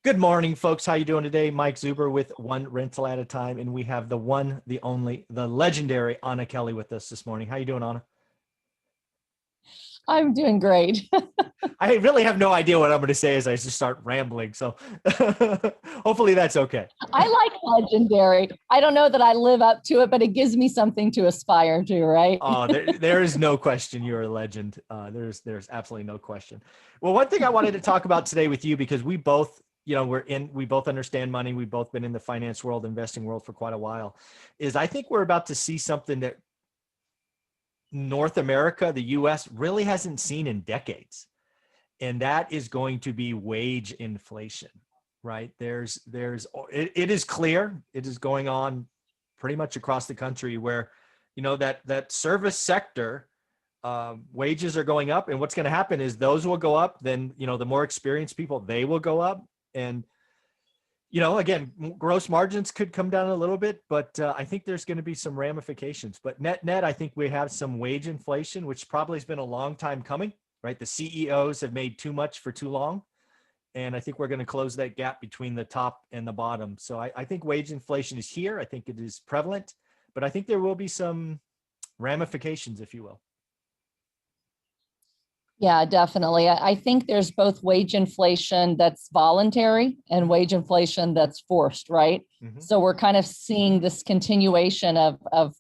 Good morning, folks. How you doing today? Mike Zuber with One Rental at a Time, and we have the one, the only, the legendary Anna Kelly with us this morning. How you doing, Anna? I'm doing great. I really have no idea what I'm going to say as I just start rambling, so hopefully that's okay. I like legendary. I don't know that I live up to it, but it gives me something to aspire to, right? Oh, there is no question you're a legend. There's absolutely no question. Well, one thing I wanted to talk about today with you, because we both, we both understand money. We've both been in the finance world, investing world for quite a while, is I think we're about to see something that North America, the US, really hasn't seen in decades. And that is going to be wage inflation, right? It is clear, it is going on pretty much across the country where, that service sector, wages are going up. And what's going to happen is those will go up. Then, the more experienced people, they will go up. And again, gross margins could come down a little bit, but I think there's going to be some ramifications. But net, I think we have some wage inflation, which probably has been a long time coming, right? The CEOs have made too much for too long. And I think we're going to close that gap between the top and the bottom. So I think wage inflation is here. I think it is prevalent, but I think there will be some ramifications, if you will. Yeah, definitely. I think there's both wage inflation that's voluntary and wage inflation that's forced, right? Mm-hmm. So we're kind of seeing this continuation of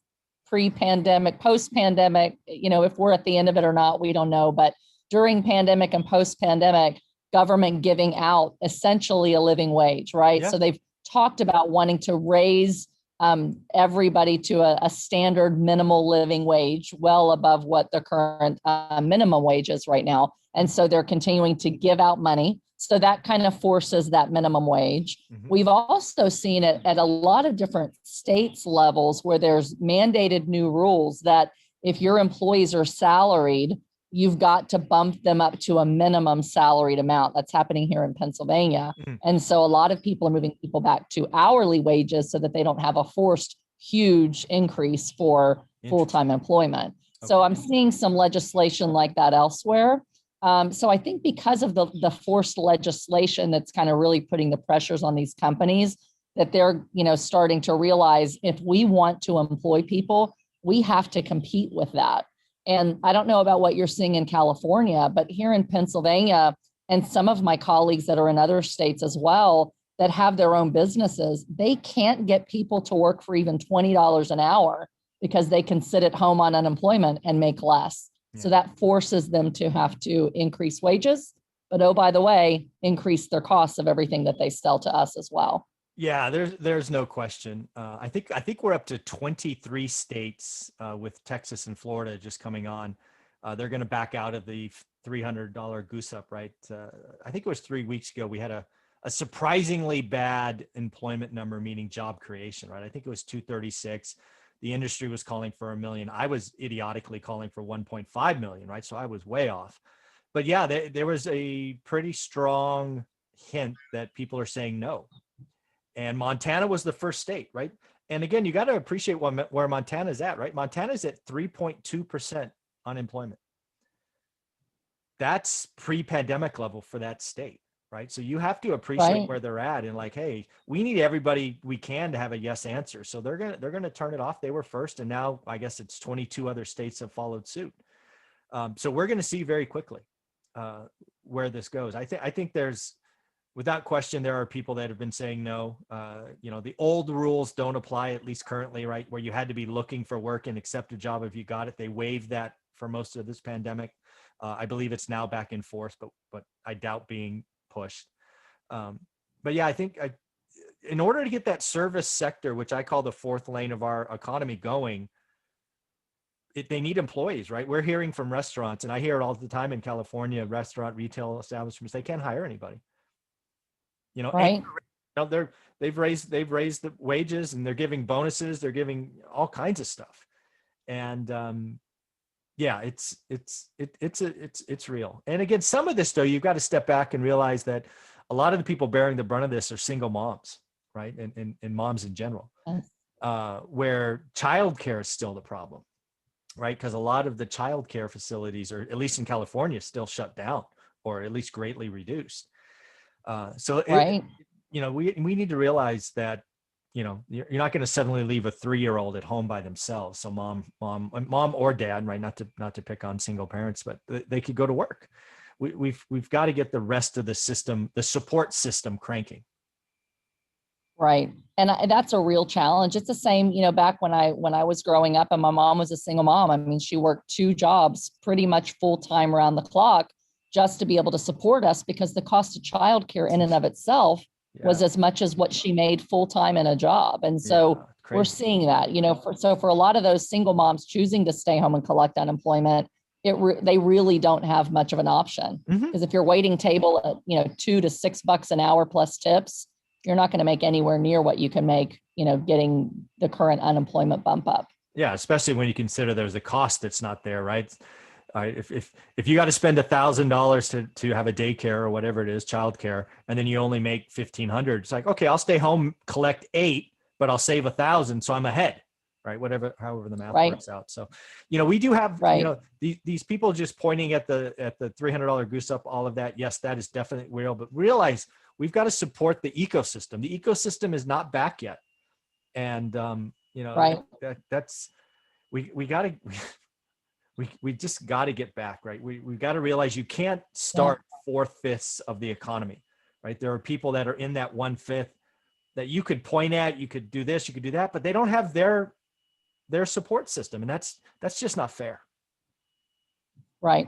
pre-pandemic, post-pandemic, if we're at the end of it or not, we don't know. But during pandemic and post-pandemic, government giving out essentially a living wage, right? Yeah. So they've talked about wanting to raise everybody to a standard minimal living wage, well above what the current minimum wage is right now. And so they're continuing to give out money. So that kind of forces that minimum wage. Mm-hmm. We've also seen it at a lot of different states levels where there's mandated new rules that if your employees are salaried, you've got to bump them up to a minimum salaried amount. That's happening here in Pennsylvania. Mm-hmm. And so a lot of people are moving people back to hourly wages so that they don't have a forced huge increase for full-time employment. Okay. So I'm seeing some legislation like that elsewhere. So I think because of the forced legislation that's kind of really putting the pressures on these companies, that they're starting to realize if we want to employ people, we have to compete with that. And I don't know about what you're seeing in California, but here in Pennsylvania, and some of my colleagues that are in other states as well, that have their own businesses, they can't get people to work for even $20 an hour because they can sit at home on unemployment and make less. Yeah. So that forces them to have to increase wages, but oh, by the way, increase their costs of everything that they sell to us as well. Yeah, there's no question. I think we're up to 23 states with Texas and Florida just coming on. They're going to back out of the $300 goose up, right? I think it was 3 weeks ago. We had a surprisingly bad employment number, meaning job creation, right? I think it was 236. The industry was calling for 1 million. I was idiotically calling for 1.5 million, right? So I was way off. But yeah, there was a pretty strong hint that people are saying no. And Montana was the first state, right? And again, you got to appreciate where Montana's at, right? Montana's at 3.2% unemployment. That's pre-pandemic level for that state, right? So you have to appreciate where they're at and like, hey, we need everybody we can to have a yes answer. So they're gonna turn it off. They were first, and now I guess it's 22 other states have followed suit. So we're gonna see very quickly where this goes. I think there's, without question, there are people that have been saying no. The old rules don't apply, at least currently, right? Where you had to be looking for work and accept a job if you got it. They waived that for most of this pandemic. I believe it's now back in force, but I doubt being pushed. But yeah, I think in order to get that service sector, which I call the fourth lane of our economy, going, they need employees, right? We're hearing from restaurants, and I hear it all the time in California, restaurant, retail establishments, they can't hire anybody. Right. They've raised the wages, and they're giving bonuses. They're giving all kinds of stuff. And yeah, it's real. And again, some of this though, you've got to step back and realize that a lot of the people bearing the brunt of this are single moms, right? And moms in general, where childcare is still the problem, right? Because a lot of the childcare facilities, or at least in California, still shut down or at least greatly reduced. Right. We need to realize that, you're not going to suddenly leave a 3-year-old at home by themselves. So mom or dad, right? Not to pick on single parents, but they could go to work. We've got to get the rest of the system, the support system cranking. Right. And that's a real challenge. It's the same, back when I was growing up and my mom was a single mom. I mean, she worked 2 jobs pretty much full time around the clock just to be able to support us, because the cost of childcare in and of itself was as much as what she made full time in a job. And so we're seeing that, for a lot of those single moms choosing to stay home and collect unemployment, they really don't have much of an option, because if you're waiting table at, $2 to $6 an hour plus tips, you're not going to make anywhere near what you can make, getting the current unemployment bump up. Yeah, especially when you consider there's a cost that's not there, right? If you got to spend $1,000 to have a daycare or whatever it is, childcare, and then you only make 1,500, it's like, okay, I'll stay home, collect 8, but I'll save 1,000, so I'm ahead, right? However the math works out. So, we do have, these people just pointing at the $300 goose up, all of that. Yes, that is definitely real, but realize we've got to support the ecosystem. The ecosystem is not back yet. And, we just got to get back, right? We've got to realize you can't start 4/5 of the economy, right? There are people that are in that 1/5 that you could point at, you could do this, you could do that, but they don't have their support system. And that's just not fair. Right.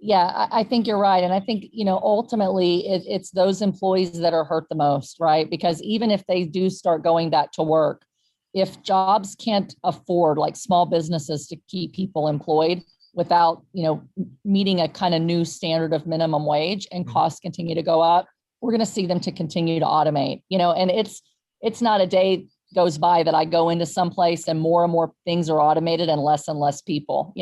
Yeah, I think you're right. And I think, ultimately it's those employees that are hurt the most, right? Because even if they do start going back to work, if jobs can't afford, like small businesses, to keep people employed without, meeting a kind of new standard of minimum wage, and costs continue to go up, we're going to see them to continue to automate, and it's not a day goes by that I go into some place and more things are automated and less people,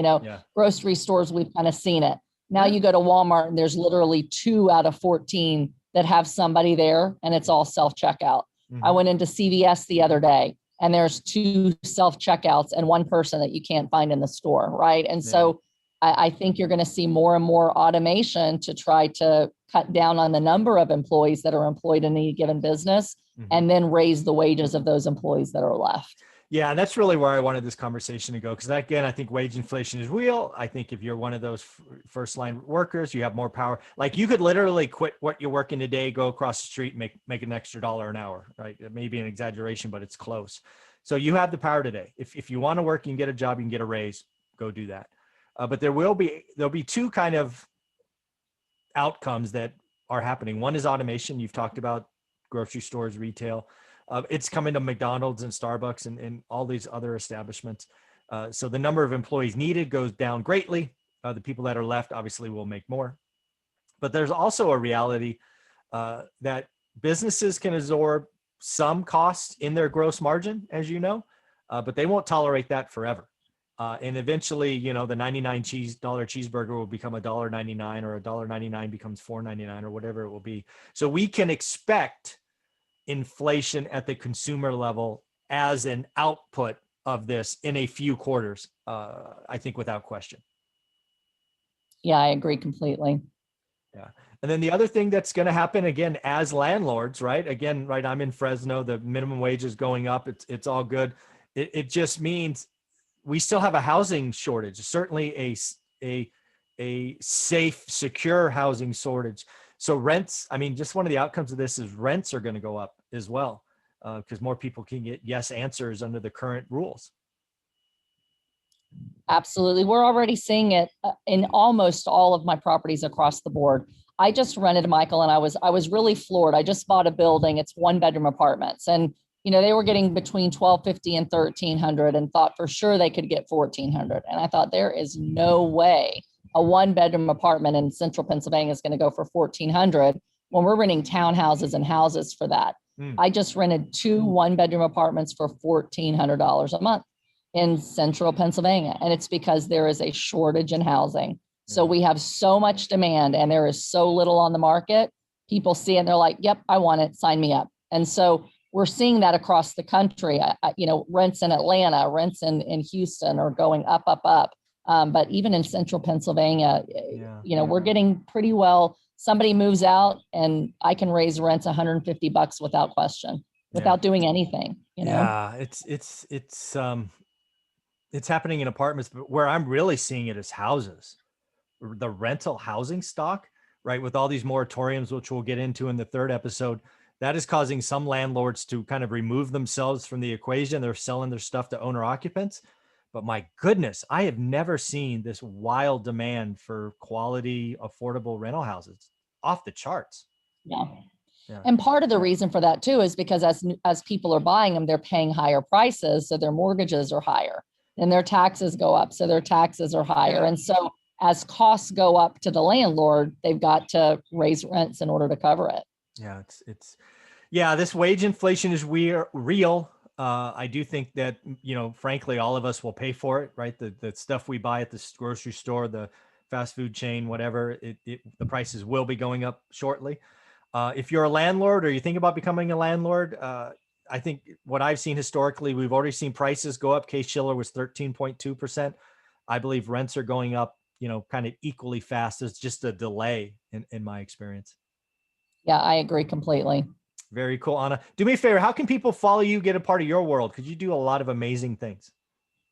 grocery stores, we've kind of seen it. Now you go to Walmart and there's literally 2 out of 14 that have somebody there, and it's all self-checkout. I went into CVS the other day and there's 2 self-checkouts and 1 person that you can't find in the store, right? And so I think you're going to see more and more automation to try to cut down on the number of employees that are employed in any given business, and then raise the wages of those employees that are left. Yeah, and that's really where I wanted this conversation to go. Because again, I think wage inflation is real. I think if you're one of those first line workers, you have more power. Like you could literally quit what you're working today, go across the street, and make an extra $1 an hour, right? It may be an exaggeration, but it's close. So you have the power today. If you want to work, you can get a job, you can get a raise, go do that. But there'll be 2 kind of outcomes that are happening. One is automation. You've talked about grocery stores, retail. It's coming to McDonald's and Starbucks and all these other establishments. So the number of employees needed goes down greatly. The people that are left obviously will make more. But there's also a reality that businesses can absorb some costs in their gross margin, as you know, but they won't tolerate that forever. And eventually, the $99 cheeseburger will become $1.99, or $1.99 becomes $4.99, or whatever it will be. So we can expect inflation at the consumer level as an output of this in a few quarters, I think without question. Yeah, I agree completely. Yeah. And then the other thing that's going to happen again, as landlords, right? Again, right. I'm in Fresno, the minimum wage is going up. It's all good. It just means we still have a housing shortage, certainly a safe, secure housing shortage. So rents, just one of the outcomes of this is rents are going to go up as well, because more people can get yes answers under the current rules. Absolutely. We're already seeing it in almost all of my properties across the board. I just rented, Michael, and I was really floored. I just bought a building. It's 1-bedroom apartments, and they were getting between $1,250 and $1,300, and thought for sure they could get $1,400. And I thought, there is no way a 1-bedroom apartment in central Pennsylvania is going to go for $1,400 when we're renting townhouses and houses for that. I just rented 2 1-bedroom apartments for $1,400 a month in central Pennsylvania. And it's because there is a shortage in housing. So we have so much demand and there is so little on the market. People see it and they're like, yep, I want it, sign me up. And so we're seeing that across the country. Rents in Atlanta, rents in Houston are going up. But even in central Pennsylvania, Yeah. we're getting pretty well. Somebody moves out and I can raise rents $150 without question, without doing anything, Yeah, it's happening in apartments, but where I'm really seeing it is houses. The rental housing stock, right? With all these moratoriums, which we'll get into in the third episode, that is causing some landlords to kind of remove themselves from the equation. They're selling their stuff to owner occupants. But my goodness, I have never seen this wild demand for quality, affordable rental houses. Off the charts. Yeah. Yeah. And part of the reason for that too is because as people are buying them, they're paying higher prices, so their mortgages are higher, and their taxes go up, so their taxes are higher. And so as costs go up to the landlord, they've got to raise rents in order to cover it. Yeah, yeah, this wage inflation is real. I do think that, frankly, all of us will pay for it, right? The stuff we buy at the grocery store, the fast food chain, whatever, the prices will be going up shortly. If you're a landlord or you think about becoming a landlord, I think what I've seen historically, we've already seen prices go up. Case-Shiller was 13.2%. I believe rents are going up, kind of equally fast. There's just a delay in my experience. Yeah, I agree completely. Very cool. Anna, do me a favor. How can people follow you, get a part of your world? Because you do a lot of amazing things.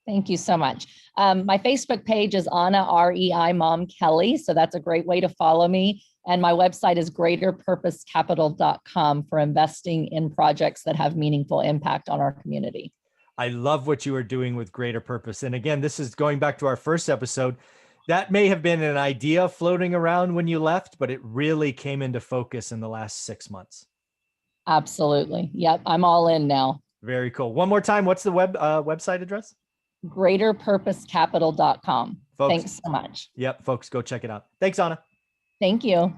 Thank you so much. My Facebook page is Anna REI Mom Kelly. So that's a great way to follow me. And my website is greaterpurposecapital.com for investing in projects that have meaningful impact on our community. I love what you are doing with Greater Purpose. And again, this is going back to our first episode. That may have been an idea floating around when you left, but it really came into focus in the last 6 months. Absolutely. Yep. I'm all in now. Very cool. One more time. What's the website address? greaterpurposecapital.com. Thanks so much. Yep. Folks, go check it out. Thanks, Anna. Thank you.